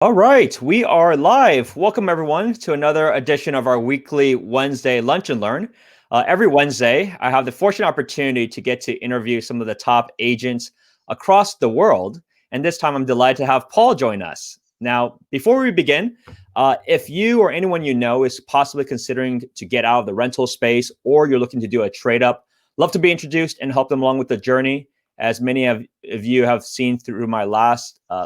All right, we are live. Welcome, everyone, to another edition of our weekly Wednesday Lunch and Learn. Every Wednesday, I have the fortunate opportunity to get to interview some of the top agents across the world. And this time, I'm delighted to have Paul join us. Now, before we begin, if you or anyone you know is possibly considering to get out of the rental space or you're looking to do a trade up, love to be introduced and help them along with the journey. As many of you have seen through my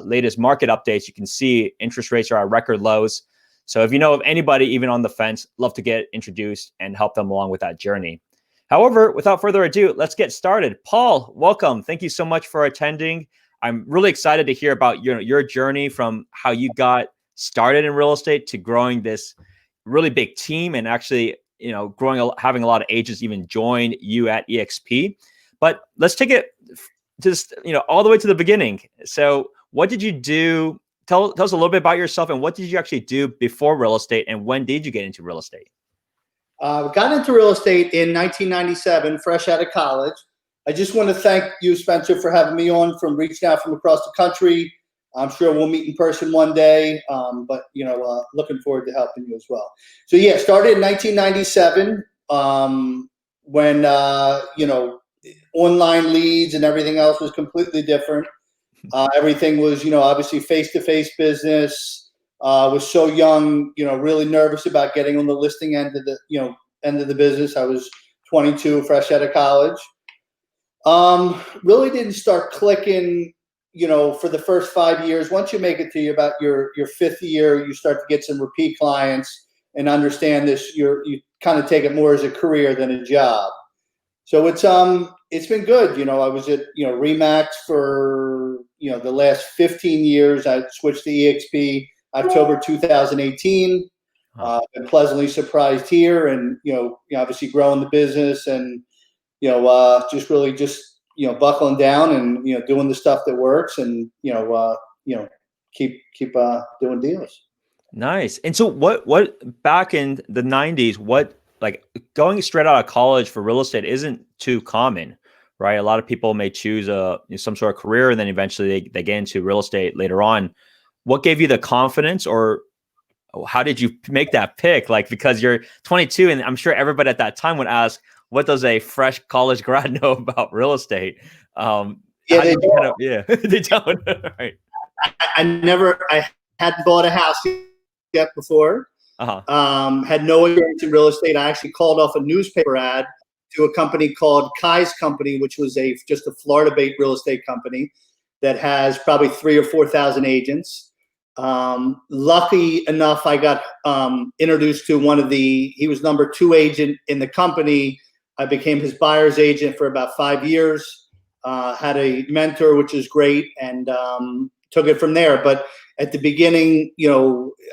latest market updates, you can see interest rates are at record lows. So if you know of anybody even on the fence, love to get introduced and help them along with that journey. However, without further ado, let's get started. Paul, welcome. Thank you so much for attending. I'm really excited to hear about your journey from how you got started in real estate to growing this really big team and actually, having a lot of agents even join you at EXP. But let's take it just all the way to the beginning. So what did you do? Tell us a little bit about yourself and what did you actually do before real estate and when did you get into real estate? Got into real estate in 1997, fresh out of college. I just want to thank you, Spencer, for having me on, from reaching out from across the country. I'm sure we'll meet in person one day, but looking forward to helping you as well. So yeah, started in 1997 when online leads and everything else was completely different. Everything was, obviously face-to-face business. Was so young, really nervous about getting on the listing end of the business. I was 22, fresh out of college. Really didn't start clicking, for the first 5 years. Once you make it to about your fifth year, you start to get some repeat clients and understand this. You kind of take it more as a career than a job. So it's been good. I was at Remax for the last 15 years. I switched to EXP October 2018. Been pleasantly surprised here, and obviously growing the business, and just really buckling down and doing the stuff that works, and keep doing deals. Nice. And so what back in the 90s, like going straight out of college for real estate isn't too common, right? A lot of people may choose some sort of career and then eventually they get into real estate later on. What gave you the confidence, or how did you make that pick? Like, because you're 22 and I'm sure everybody at that time would ask, what does a fresh college grad know about real estate? They don't. They don't. Right. I hadn't bought a house yet before. Had no experience in real estate. I actually called off a newspaper ad to a company called Kai's Company, which was just a Florida-based real estate company that has probably 3,000 or 4,000 agents. Lucky enough, I got introduced to he was number 2 agent in the company. I became his buyer's agent for about 5 years. Had a mentor, which is great, and took it from there. But at the beginning,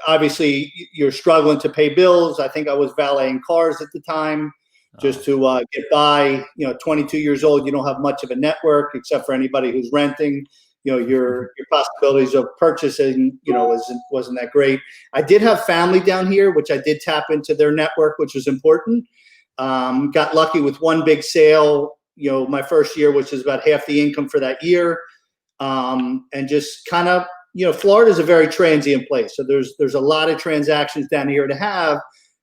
obviously you're struggling to pay bills. I think I was valeting cars at the time just to get by. 22 years old, you don't have much of a network except for anybody who's renting. Your possibilities of purchasing, wasn't that great. I did have family down here, which I did tap into their network, which was important. Got lucky with one big sale, my first year, which is about half the income for that year. And just kind of, Florida is a very transient place. So there's a lot of transactions down here to have.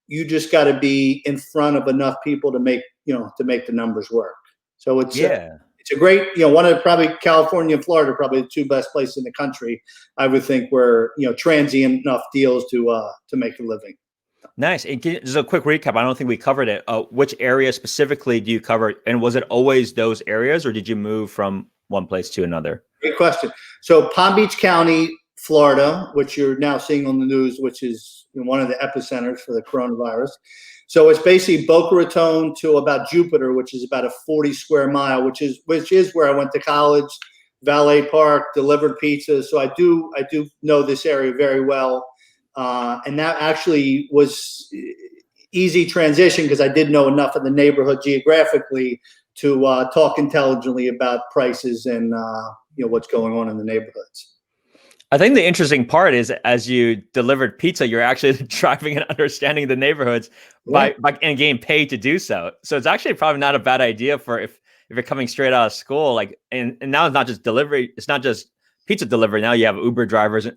You just got to be in front of enough people to make the numbers work. So it's a great, one of probably California and Florida, probably the 2 best places in the country, I would think, where, transient enough deals to make a living. Nice. And just a quick recap. I don't think we covered it. Which area specifically do you cover? And was it always those areas, or did you move from one place to another? Great question. So Palm Beach County, Florida, which you're now seeing on the news, which is one of the epicenters for the coronavirus. So it's basically Boca Raton to about Jupiter, which is about a 40 square mile, which is where I went to college, valet park, delivered pizzas. So I do know this area very well. And that actually was easy transition because I did know enough of the neighborhood geographically to talk intelligently about prices and what's going on in the neighborhoods. I think the interesting part is, as you delivered pizza, you're actually driving and understanding the neighborhoods by and getting paid to do so. So it's actually probably not a bad idea for if you're coming straight out of school, like, and now it's not just delivery, it's not just pizza delivery. Now you have Uber drivers,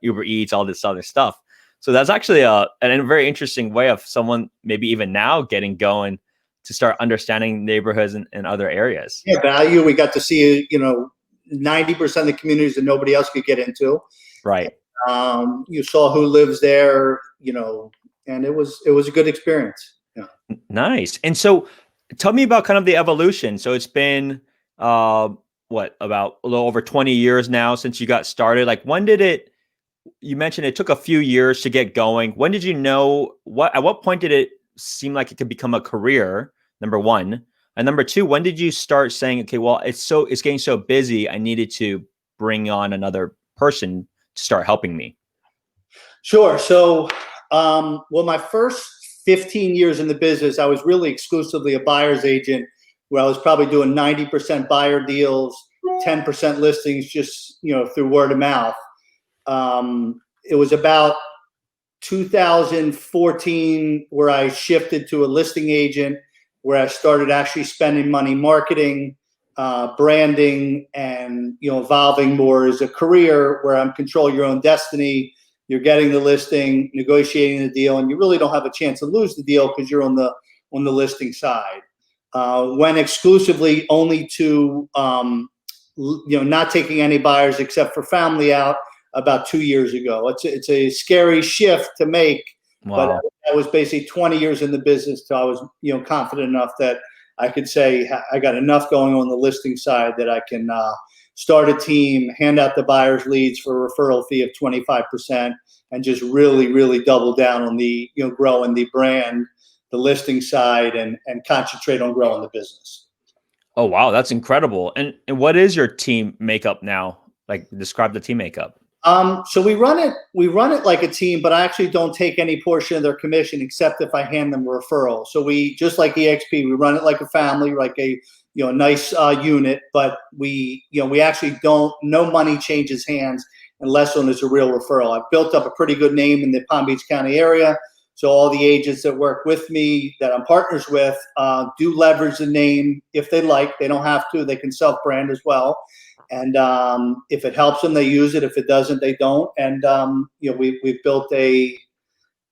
Uber Eats, all this other stuff. So that's actually a very interesting way of someone maybe even now getting going to start understanding neighborhoods and other areas. Yeah, value. We got to see, 90% of the communities that nobody else could get into. Right. You saw who lives there, and it was a good experience. Yeah. Nice. And so tell me about kind of the evolution. So it's been about a little over 20 years now since you got started. Like when did you mentioned it took a few years to get going. When did you know at what point did it seem like it could become a career? Number one. And number two, when did you start saying, okay, well, it's getting so busy, I needed to bring on another person to start helping me? Sure. So, my first 15 years in the business, I was really exclusively a buyer's agent, where I was probably doing 90% buyer deals, 10% listings, just through word of mouth. It was about 2014 where I shifted to a listing agent, where I started actually spending money marketing, branding, and evolving more as a career, where I'm control your own destiny. You're getting the listing, negotiating the deal, and you really don't have a chance to lose the deal because you're on the listing side. Went exclusively only to not taking any buyers except for family out about 2 years ago. It's a scary shift to make. Wow. But I was basically 20 years in the business till I was confident enough that I could say I got enough going on the listing side that I can start a team, hand out the buyer's leads for a referral fee of 25%, and just really, really double down on the growing the brand, the listing side, and concentrate on growing the business. Oh wow, that's incredible. And what is your team makeup now? Like, describe the team makeup. So we run it like a team, but I actually don't take any portion of their commission except if I hand them a referral. So we, just like EXP, we run it like a family, like a nice unit, but we actually don't, no money changes hands unless one is a real referral. I've built up a pretty good name in the Palm Beach County area. So all the agents that work with me, that I'm partners with, do leverage the name if they like. They don't have to. They can self-brand as well. And if it helps them, they use it. If it doesn't, they don't. And we've built the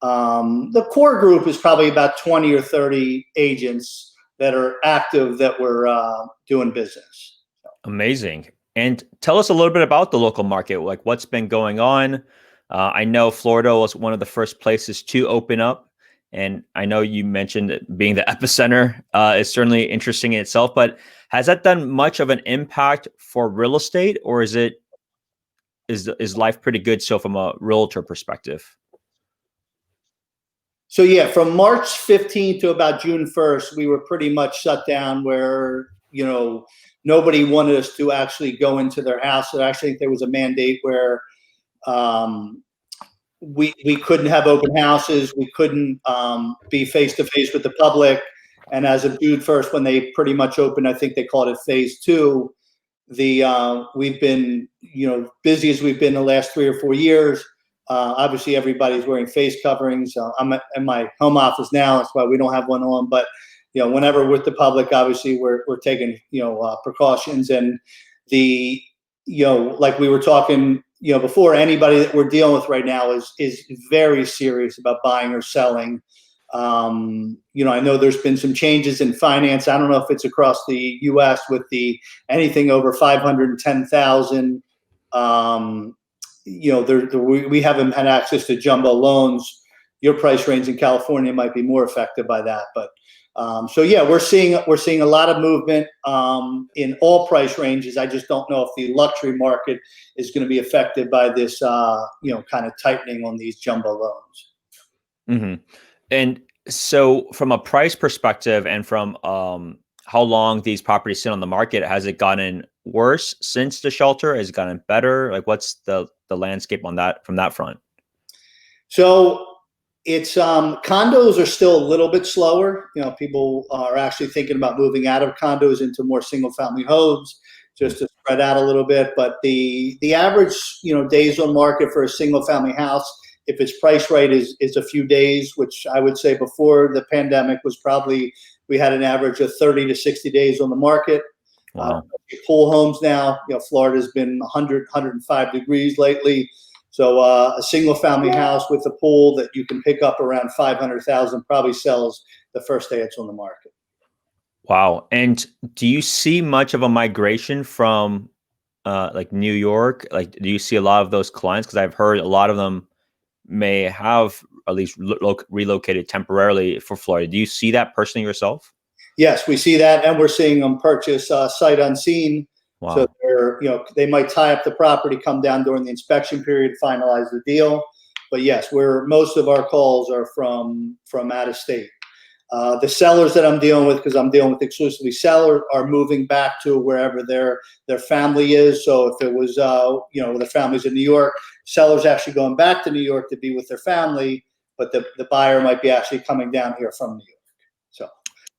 core group is probably about 20 or 30 agents that are active that we're doing business. Amazing. And tell us a little bit about the local market, like what's been going on. I know Florida was one of the first places to open up. And I know you mentioned being the epicenter is certainly interesting in itself, but has that done much of an impact for real estate, or is life pretty good so from a realtor perspective? So yeah, from March 15th to about June 1st, we were pretty much shut down, where nobody wanted us to actually go into their house. So actually there was a mandate where we couldn't have open houses. We couldn't be face-to-face with the public. And as of June 1st, when they pretty much opened, I think they called it phase 2, we've been, busy as we've been the last 3 or 4 years. Obviously everybody's wearing face coverings. I'm in my home office now. That's why we don't have one on, but whenever with the public, obviously we're taking, precautions. And like we were talking, before, anybody that we're dealing with right now is very serious about buying or selling. I know there's been some changes in finance. I don't know if it's across the U.S. with anything over 510,000. We haven't had access to jumbo loans. Your price range in California might be more affected by that, but so yeah, we're seeing a lot of movement in all price ranges. I just don't know if the luxury market is going to be affected by this, kind of tightening on these jumbo loans. Mm-hmm. And so, from a price perspective, and from how long these properties sit on the market, has it gotten worse since the shelter? Has it gotten better? Like, what's the landscape on that from that front? So it's condos are still a little bit slower. People are actually thinking about moving out of condos into more single family homes just to spread out a little bit. But the average days on market for a single family house, if it's priced right, is a few days, which I would say before the pandemic was probably, we had an average of 30 to 60 days on the market. Wow. Pool homes now, Florida's been 100, 105 degrees lately. So a single family house with a pool that you can pick up around 500,000 probably sells the first day it's on the market. Wow. And do you see much of a migration from like New York? Like, do you see a lot of those clients? Because I've heard a lot of them may have at least relocated temporarily for Florida. Do you see that personally yourself? Yes, we see that, and we're seeing them purchase sight unseen. So Wow. they might tie up the property, come down during the inspection period, finalize the deal. But yes, most of our calls are from out of state. The sellers that I'm dealing with, because I'm dealing with exclusively sellers, are moving back to wherever their family is. So if it was, the family's in New York, sellers actually going back to New York to be with their family, but the buyer might be actually coming down here from New York. So,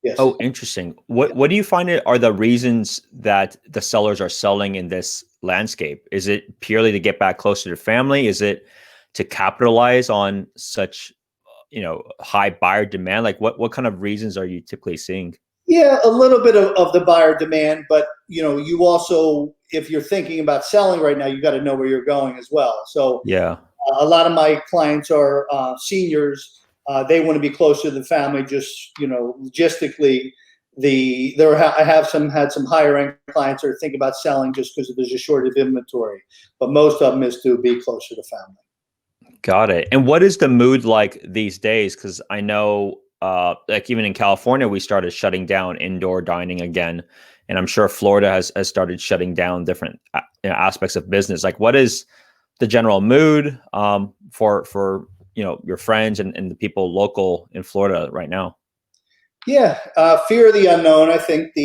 yes. Oh, interesting. What do you find are the reasons that the sellers are selling in this landscape? Is it purely to get back closer to family? Is it to capitalize on such high buyer demand? Like what kind of reasons are you typically seeing? Yeah, a little bit of the buyer demand, but you also, if you're thinking about selling right now, you got to know where you're going as well. So Yeah. a lot of my clients are seniors. They want to be closer to the family. Just logistically, I have had some higher end clients that are thinking about selling just because there's a shortage of inventory. But most of them is to be closer to family. Got it. And what is the mood like these days? Because I know, like even in California, we started shutting down indoor dining again, and I'm sure Florida has started shutting down different aspects of business. Like, what is the general mood for your friends and the people local in Florida right now? Yeah, fear of the unknown. I think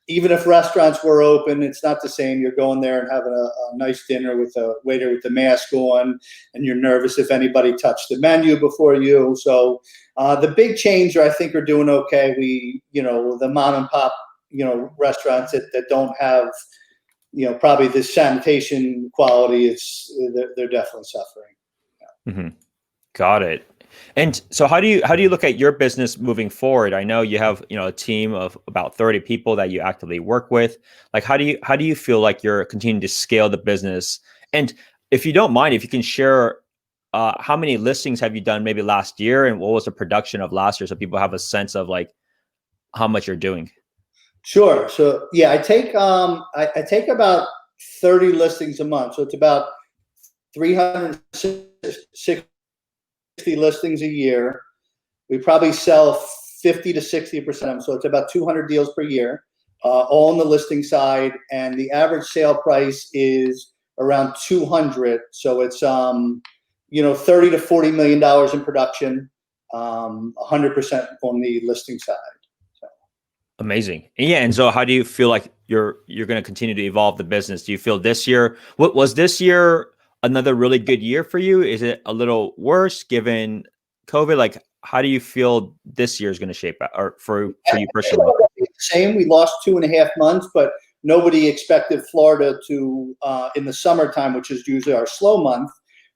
even if restaurants were open, it's not the same. You're going there and having a nice dinner with a waiter with the mask on, and you're nervous if anybody touched the menu before you. So the big chains, I think, are doing okay. The mom and pop, restaurants that don't have, probably the sanitation quality, they're definitely suffering. Mm-hmm. Got it. And so how do you look at your business moving forward? I know you have, a team of about 30 people that you actively work with. Like how do you feel like you're continuing to scale the business? And if you don't mind, if you can share how many listings have you done maybe last year and what was the production of last year so people have a sense of like how much you're doing? Sure. So yeah, I take about 30 listings a month. So it's about 360 listings a year. We probably sell 50 to 60% of them. So it's about 200 deals per year, all on the listing side. And the average sale price is around 200. So it's, 30 to $40 million in production, 100% on the listing side. So. Amazing. Yeah. And so how do you feel like you're going to continue to evolve the business? Do you feel what was this year another really good year for you? Is it a little worse given COVID? Like how do you feel this year is going to shape out or for you personally? Same. We lost 2.5 months, but nobody expected Florida to, in the summertime, which is usually our slow month,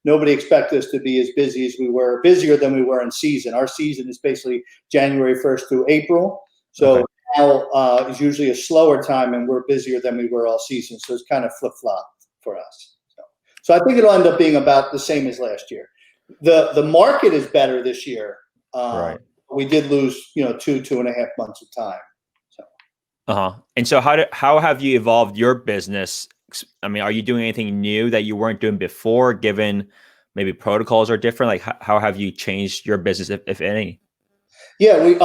nobody expected us to be as busy as we were, busier than we were in season. Our season is basically January 1st through April. So Okay. now is usually a slower time, and we're busier than we were all season. So it's kind of flip-flop for us. So I think it'll end up being about the same as last year. The market is better this year. Right. We did lose, 2.5 months of time. So. Uh-huh. And so how have you evolved your business? I mean, are you doing anything new that you weren't doing before, given maybe protocols are different? Like how have you changed your business, if any? Yeah, we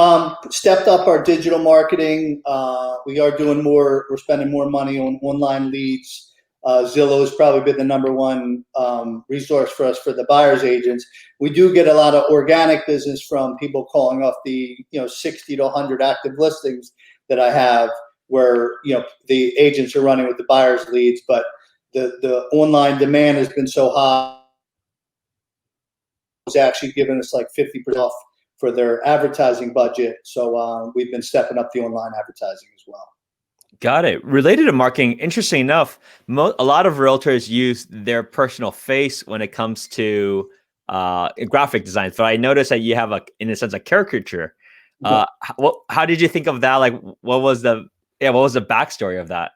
stepped up our digital marketing. We are doing more. We're spending more money on online leads. Zillow has probably been the number one resource for us for the buyer's agents. We do get a lot of organic business from people calling off the 60 to 100 active listings that I have, where the agents are running with the buyer's leads. But the online demand has been so high, it's actually given us like 50% off for their advertising budget. So we've been stepping up the online advertising as well. Got it. Related to marketing, interesting enough, a lot of realtors use their personal face when it comes to graphic design. So I noticed that you have in a sense, a caricature. How did you think of that? Like, what was the Yeah. What was the backstory of that?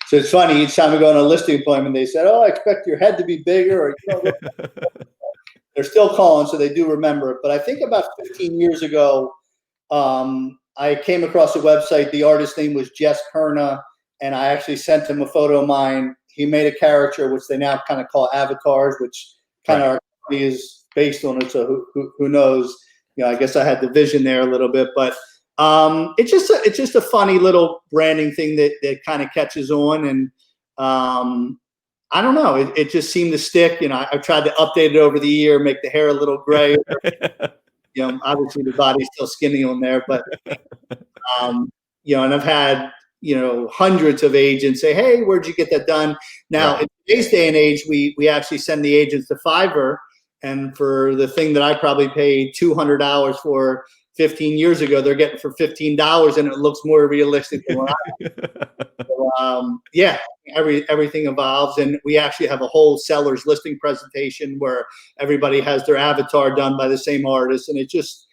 So it's funny, each time we go on a listing appointment, they said, "Oh, I expect your head to be bigger," or they're still calling, so they do remember it. But I think about 15 years ago, I came across a website. The artist's name was Jess Perna, and I actually sent him a photo of mine. He made a caricature, which they now kind of call avatars, which kind of our company is based on it. So who knows? I guess I had the vision there a little bit, but it's just a funny little branding thing that kind of catches on, and I don't know. It just seemed to stick. I've tried to update it over the year, make the hair a little gray. Obviously the body's still skinny on there, but and I've had hundreds of agents say, "Hey, where'd you get that done?" Now, in today's day and age, we actually send the agents to Fiverr, and for the thing that I probably paid $200 for 15 years ago, they're getting for $15, and it looks more realistic than what yeah, everything evolves, and we actually have a whole seller's listing presentation where everybody has their avatar done by the same artist, and it just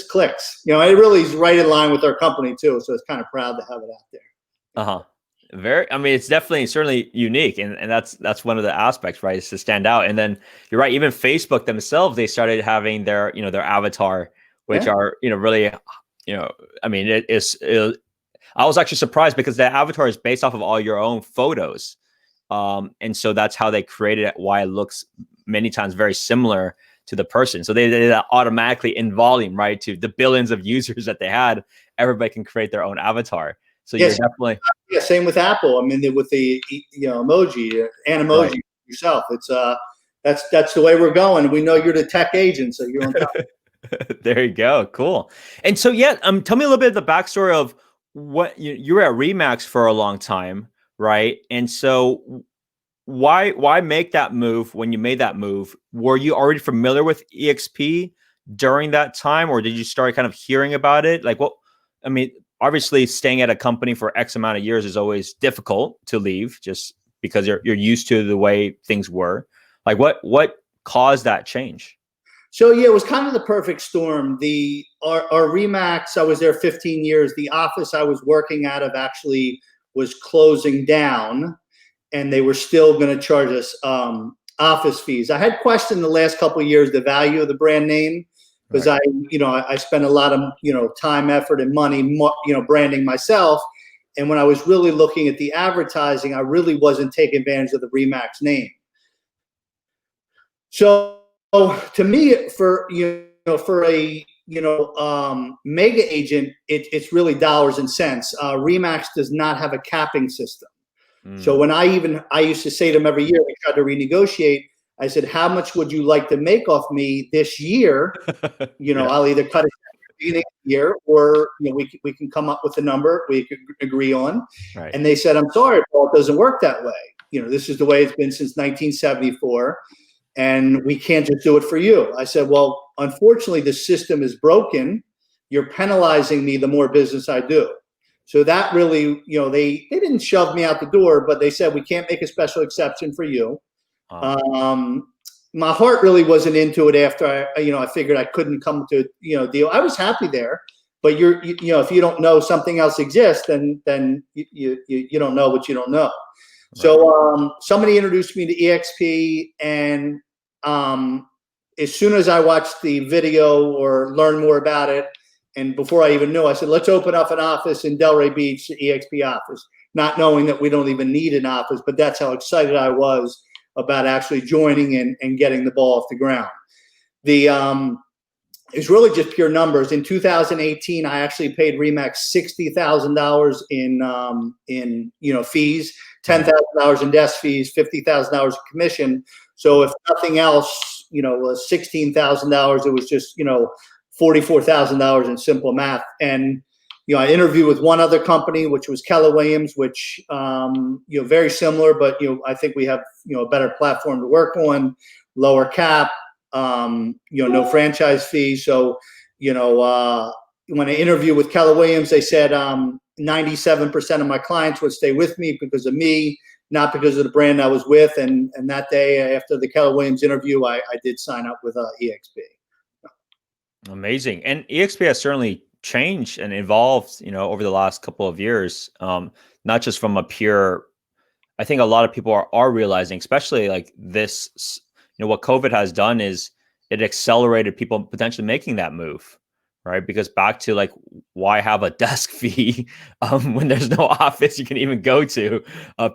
clicks. It really is right in line with our company too, so it's kind of proud to have it out there. I mean, it's definitely certainly unique, and that's one of the aspects, right? Is to stand out. And then you're right, even Facebook themselves, they started having their their avatar, which are really I mean, I was actually surprised because the avatar is based off of all your own photos. And so that's how they created it, why it looks many times very similar to the person. So they did that automatically in volume, right? To the billions of users that they had, everybody can create their own avatar. So yes, you're definitely same with Apple. I mean, with the emoji, emoji yourself. It's that's the way we're going. We know you're the tech agent, so you're on top. There you go. Cool. And so, tell me a little bit of the backstory of what you were at Remax for a long time, right? And so why make that move when you made that move? Were you already familiar with EXP during that time, or did you start kind of hearing about it? Like, I mean, obviously staying at a company for X amount of years is always difficult to leave just because you're used to the way things were. Like what caused that change? So yeah, it was kind of the perfect storm. Our Remax, I was there 15 years. The office I was working out of actually was closing down, and they were still going to charge us office fees. I had questioned the last couple of years the value of the brand name because I spent a lot of time, effort, and money branding myself. And when I was really looking at the advertising, I really wasn't taking advantage of the Remax name. So to me, for a mega agent, it's really dollars and cents. Remax does not have a capping system. So when I used to say to them every year, we tried to renegotiate. I said, "How much would you like to make off me this year? I'll either cut it at the beginning of the year, or we can come up with a number we could agree on." Right. And they said, "I'm sorry, Paul, it doesn't work that way. This is the way it's been since 1974. And we can't just do it for you." I said, "Well, unfortunately, the system is broken. You're penalizing me the more business I do." So that really, they didn't shove me out the door, but they said, "We can't make a special exception for you." My heart really wasn't into it after I figured I couldn't come to a deal. I was happy there, but if you don't know something else exists, then you don't know what you don't know. Right. So somebody introduced me to EXP, and as soon as I watched the video or learned more about it, and before I even knew, I said, "Let's open up an office in Delray Beach, the EXP office," not knowing that we don't even need an office, but that's how excited I was about actually joining and getting the ball off the ground. It's really just pure numbers. In 2018, I actually paid Remax $60,000 in fees, $10,000 in desk fees, $50,000 in commission. So if nothing else, was $16,000. It was just $44,000 in simple math. And I interviewed with one other company, which was Keller Williams, which very similar, but I think we have a better platform to work on, lower cap. No franchise fees. So, when I interviewed with Keller Williams, they said 97% of my clients would stay with me because of me, not because of the brand I was with. And that day after the Keller Williams interview, I did sign up with EXP. Amazing. And EXP has certainly changed and evolved, over the last couple of years. Not just from a pure, I think a lot of people are realizing, especially like this, what COVID has done is it accelerated people potentially making that move, right? Because back to like, why have a desk fee when there's no office you can even go to,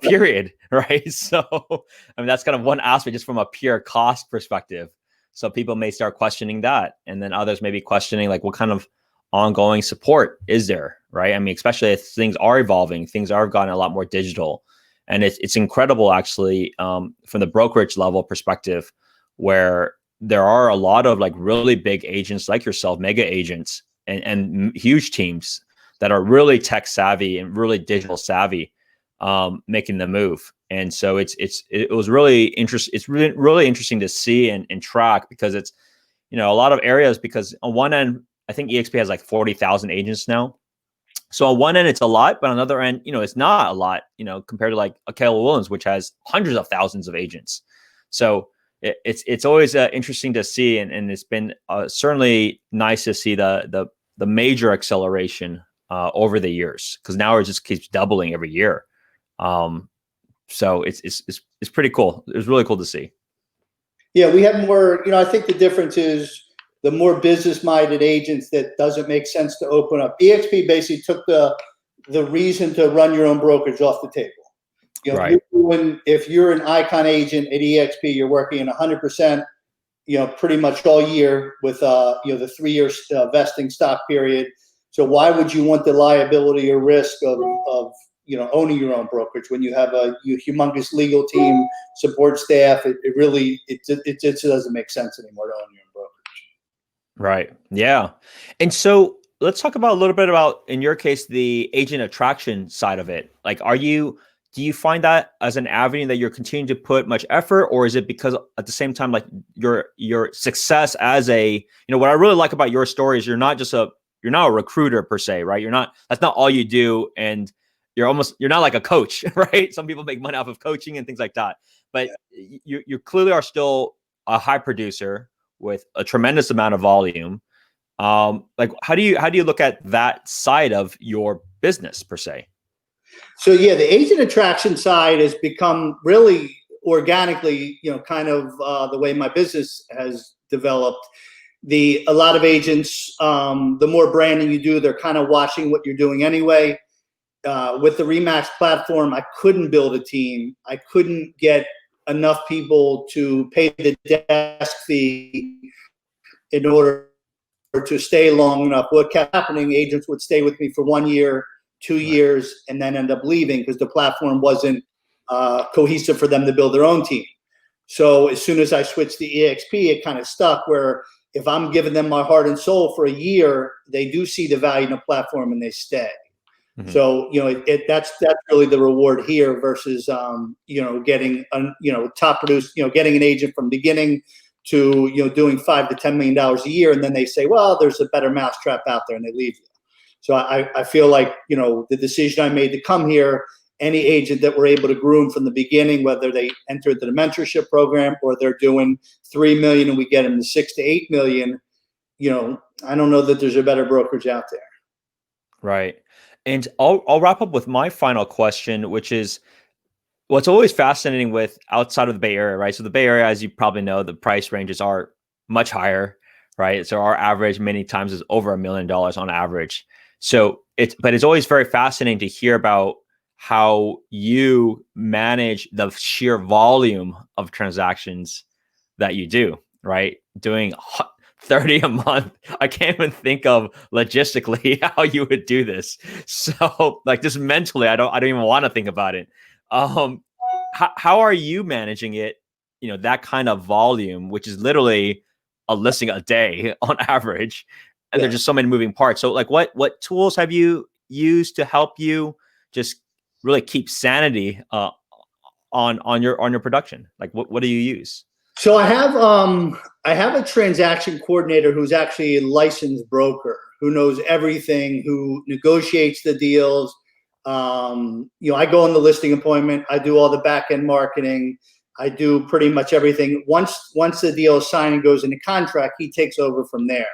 period, right? So, I mean, that's kind of one aspect just from a pure cost perspective. So people may start questioning that. And then others may be questioning like, what kind of ongoing support is there, right? I mean, especially if things are evolving, things are gotten a lot more digital. And it's incredible, actually, from the brokerage level perspective, where there are a lot of like really big agents like yourself, mega agents, and huge teams that are really tech savvy and really digital savvy, making the move. And so it was really interesting. It's really interesting to see and track, because it's, a lot of areas, because on one end, I think EXP has like 40,000 agents now. So on one end, it's a lot, but on the other end, it's not a lot, compared to like a Keller Williams, which has hundreds of thousands of agents. So it's always interesting to see, and it's been certainly nice to see the major acceleration over the years, because now it just keeps doubling every year. So it's pretty cool. It was really cool to see. Yeah, we have more. I think the difference is the more business-minded agents that doesn't make sense to open up. EXP basically took the reason to run your own brokerage off the table. Right. If you're an icon agent at EXP, you're working in 100%, pretty much all year with the 3-year vesting stock period. So why would you want the liability or risk of owning your own brokerage when you have a humongous legal team, support staff? It just doesn't make sense anymore to own your own brokerage. Right. Yeah. And so let's talk about a little bit about, in your case, the agent attraction side of it. Like, do you find that as an avenue that you're continuing to put much effort, or is it because at the same time, like your success as what I really like about your story is you're not a recruiter per se, right? That's not all you do. And you're not like a coach, right? Some people make money off of coaching and things like that, but you clearly are still a high producer with a tremendous amount of volume. Like, how do you look at that side of your business per se? So yeah, the agent attraction side has become really organically, kind of the way my business has developed. A lot of agents, the more branding you do, they're kind of watching what you're doing anyway. With the Remax platform, I couldn't build a team. I couldn't get enough people to pay the desk fee in order to stay long enough. What kept happening, agents would stay with me for 1 year, 2 years, and then end up leaving because the platform wasn't cohesive for them to build their own team. So as soon as I switched to EXP, it kind of stuck, where if I'm giving them my heart and soul for a year, they do see the value in the platform and they stay. Mm-hmm. So, that's really the reward here versus, getting, top produce, getting an agent from beginning to, doing $5 to $10 million a year. And then they say, well, there's a better mousetrap out there, and they leave you. So I feel like, the decision I made to come here, any agent that we're able to groom from the beginning, whether they entered the mentorship program or they're doing 3 million and we get them to 6 to 8 million, I don't know that there's a better brokerage out there. Right. And I'll wrap up with my final question, which is what's always fascinating with outside of the Bay Area, right? So the Bay Area, as you probably know, the price ranges are much higher, right? So our average many times is over $1 million on average. So but it's always very fascinating to hear about how you manage the sheer volume of transactions that you do, right? Doing 30 a month. I can't even think of logistically how you would do this. So like, just mentally, I don't even want to think about it. How are you managing it? That kind of volume, which is literally a listing a day on average. And there's just so many moving parts. So like, what tools have you used to help you just really keep sanity on your production? Like, what do you use? So I have a transaction coordinator who's actually a licensed broker who knows everything, who negotiates the deals. I go on the listing appointment. I do all the back end marketing. I do pretty much everything. Once the deal is signed and goes into contract, he takes over from there.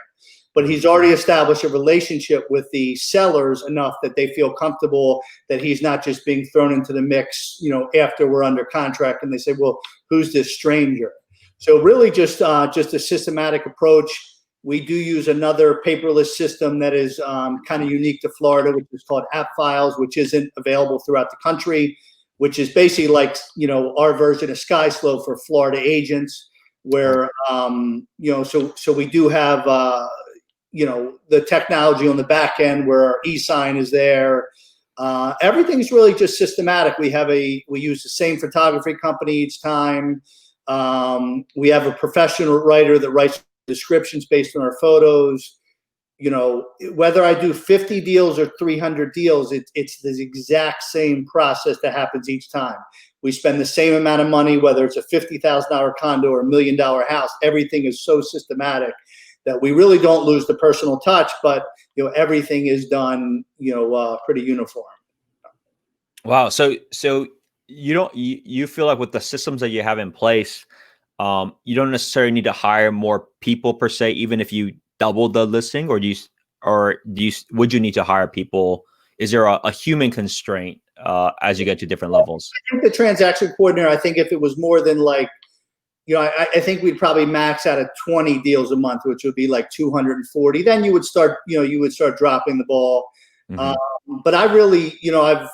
but he's already established a relationship with the sellers enough that they feel comfortable that he's not just being thrown into the mix, after we're under contract and they say, well, who's this stranger? So really just a systematic approach. We do use another paperless system that is kind of unique to Florida, which is called App Files, which isn't available throughout the country, which is basically like, our version of SkySlow for Florida agents, where, so we do have, the technology on the back end where our e-sign is there. Everything's really just systematic. We use the same photography company each time. We have a professional writer that writes descriptions based on our photos. Whether I do 50 deals or 300 deals, it's the exact same process that happens each time. We spend the same amount of money, whether it's a $50,000 condo or $1 million house. Everything is so systematic that we really don't lose the personal touch, but everything is done pretty uniform. Wow. So you feel like with the systems that you have in place, you don't necessarily need to hire more people per se, even if you double the listing, or would you need to hire people? Is there a human constraint as you get to different levels? I think the transaction coordinator, I think if it was more than like, I think we'd probably max out at 20 deals a month, which would be like 240. Then you would start dropping the ball. Mm-hmm. But I really, I've,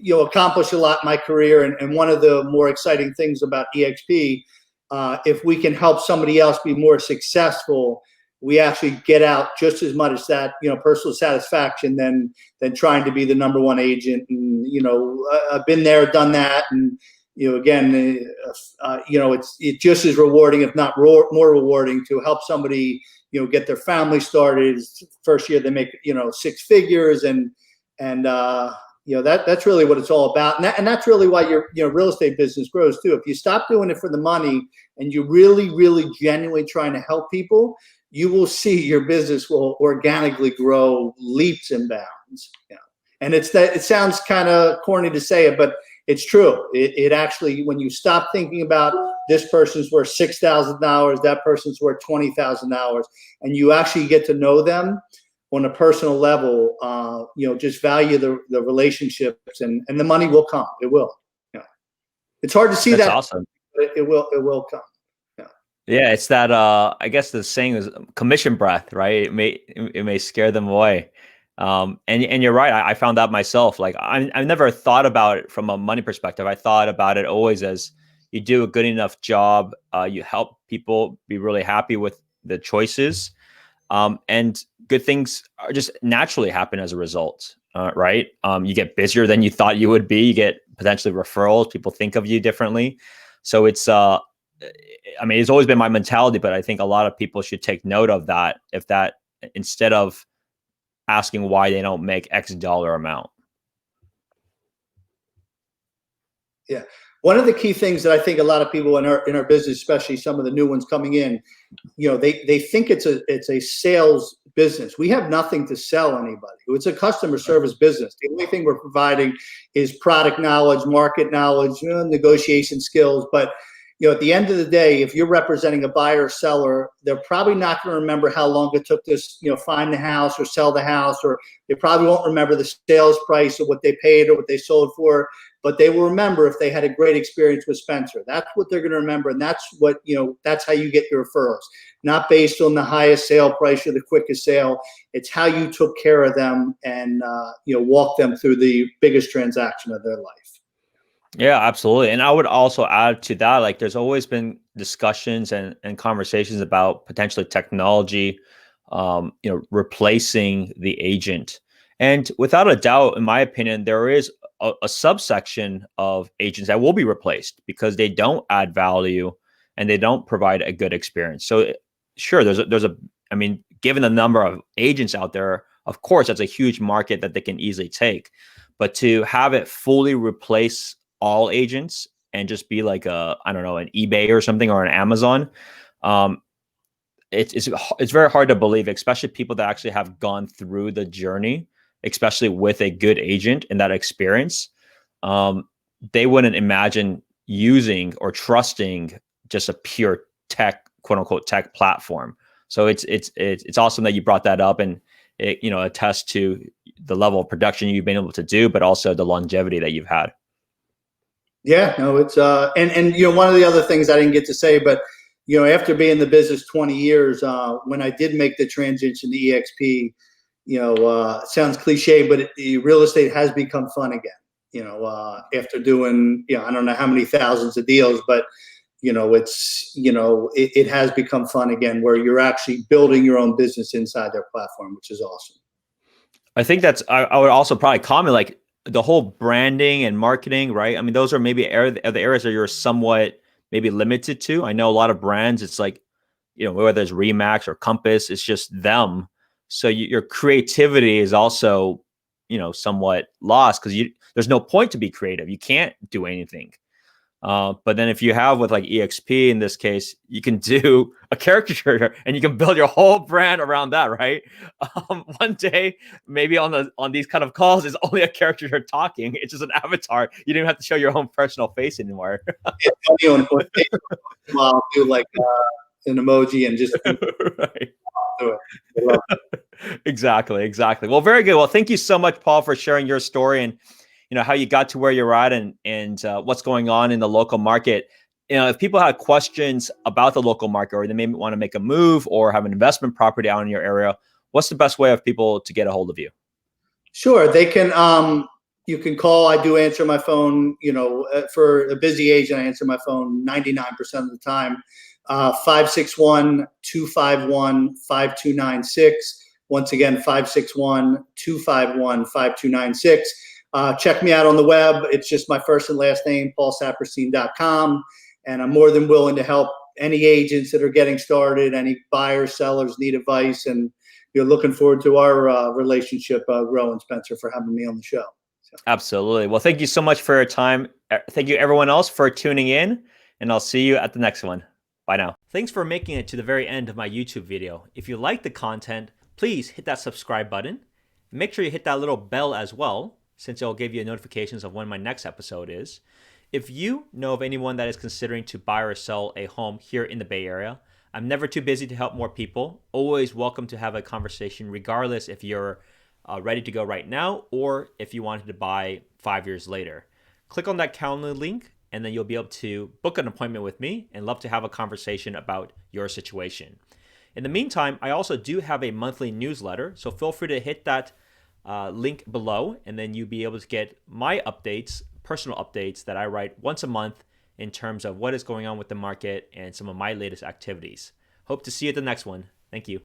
accomplished a lot in my career. And one of the more exciting things about EXP, if we can help somebody else be more successful, we actually get out just as much as that, personal satisfaction than trying to be the number one agent. And, I've been there, done that. And, again, it's just as rewarding, if not more rewarding, to help somebody, get their family started. First year they make, 6 figures, and that's really what it's all about. And that's really why your real estate business grows too. If you stop doing it for the money and you're really, really genuinely trying to help people, you will see your business will organically grow leaps and bounds. And it sounds kind of corny to say it, but it's true. It actually, when you stop thinking about this person's worth $6,000, that person's worth $20,000, and you actually get to know them on a personal level, just value the relationships, and the money will come. It will. It's hard to see. That's awesome. But it will come. Yeah, it's that. I guess the saying is commission breath, right? It may scare them away. And you're right. I found that myself. Like I never thought about it from a money perspective. I thought about it always as you do a good enough job. You help people be really happy with the choices, and good things are just naturally happen as a result. Right? You get busier than you thought you would be. You get potentially referrals. People think of you differently. So it's it's always been my mentality, but I think a lot of people should take note of that. If that, instead of asking why they don't make X dollar amount. Yeah. One of the key things that I think a lot of people in our business, especially some of the new ones coming in, they think it's a sales business. We have nothing to sell anybody. It's a customer service business. The only thing we're providing is product knowledge, market knowledge, negotiation skills. But at the end of the day, if you're representing a buyer or seller, they're probably not going to remember how long it took this, find the house or sell the house, or they probably won't remember the sales price or what they paid or what they sold for, but they will remember if they had a great experience with Spencer. That's what they're going to remember. And that's what, that's how you get your referrals, not based on the highest sale price or the quickest sale. It's how you took care of them and, walked them through the biggest transaction of their life. Yeah, absolutely. And I would also add to that, like there's always been discussions and conversations about potentially technology, replacing the agent. And without a doubt, in my opinion, there is a subsection of agents that will be replaced because they don't add value and they don't provide a good experience. So sure, given the number of agents out there, of course, that's a huge market that they can easily take. But to have it fully replace all agents and just be like an eBay or something, or an Amazon, it's very hard to believe, especially people that actually have gone through the journey, especially with a good agent and that experience. They wouldn't imagine using or trusting just a pure tech, quote unquote, tech platform. So it's awesome that you brought that up, and it, you know, attests to the level of production you've been able to do, but also the longevity that you've had. Yeah, no, it's and you know, one of the other things I didn't get to say, but you know, after being in the business 20 years, when I did make the transition to EXP, you know, sounds cliche, but real estate has become fun again. You know, after doing, you know, I don't know how many thousands of deals, but you know, it's, you know, it has become fun again, where you're actually building your own business inside their platform, which is awesome. I think that's, I would also probably comment like the whole branding and marketing, right? I mean, those are maybe the areas that you're somewhat maybe limited to. I know a lot of brands, it's like, you know, whether it's Remax or Compass, it's just them. So your creativity is also, you know, somewhat lost because there's no point to be creative. You can't do anything. But then if you have with like EXP in this case, you can do a caricature and you can build your whole brand around that, right? One day, maybe on these kind of calls, it's only a caricature talking. It's just an avatar. You don't have to show your own personal face anymore. I'll do like an emoji and just right. do it. Exactly. Well, very good. Well, thank you so much, Paul, for sharing your story and, you know, how you got to where you're at, and what's going on in the local market. You know, if people have questions about the local market, or they may want to make a move or have an investment property out in your area, what's the best way of people to get a hold of you? Sure, they can. You can call. I do answer my phone. You know, for a busy agent, I answer my phone 99% of the time. 561-251-5296. Once again, 561-251-5296. Check me out on the web. It's just my first and last name, paulsaperstein.com. And I'm more than willing to help any agents that are getting started, any buyers, sellers need advice. And you're looking forward to our relationship growing, Spencer, for having me on the show. So. Absolutely. Well, thank you so much for your time. Thank you, everyone else, for tuning in. And I'll see you at the next one. Bye now. Thanks for making it to the very end of my YouTube video. If you like the content, please hit that subscribe button. Make sure you hit that little bell as well, since it'll give you notifications of when my next episode is. If you know of anyone that is considering to buy or sell a home here in the Bay Area, I'm never too busy to help more people. Always welcome to have a conversation, regardless if you're ready to go right now or if you wanted to buy 5 years later. Click on that calendar link, and then you'll be able to book an appointment with me and love to have a conversation about your situation. In the meantime, I also do have a monthly newsletter, so feel free to hit that link below, and then you'll be able to get my updates, personal updates that I write once a month in terms of what is going on with the market and some of my latest activities. Hope to see you at the next one. Thank you.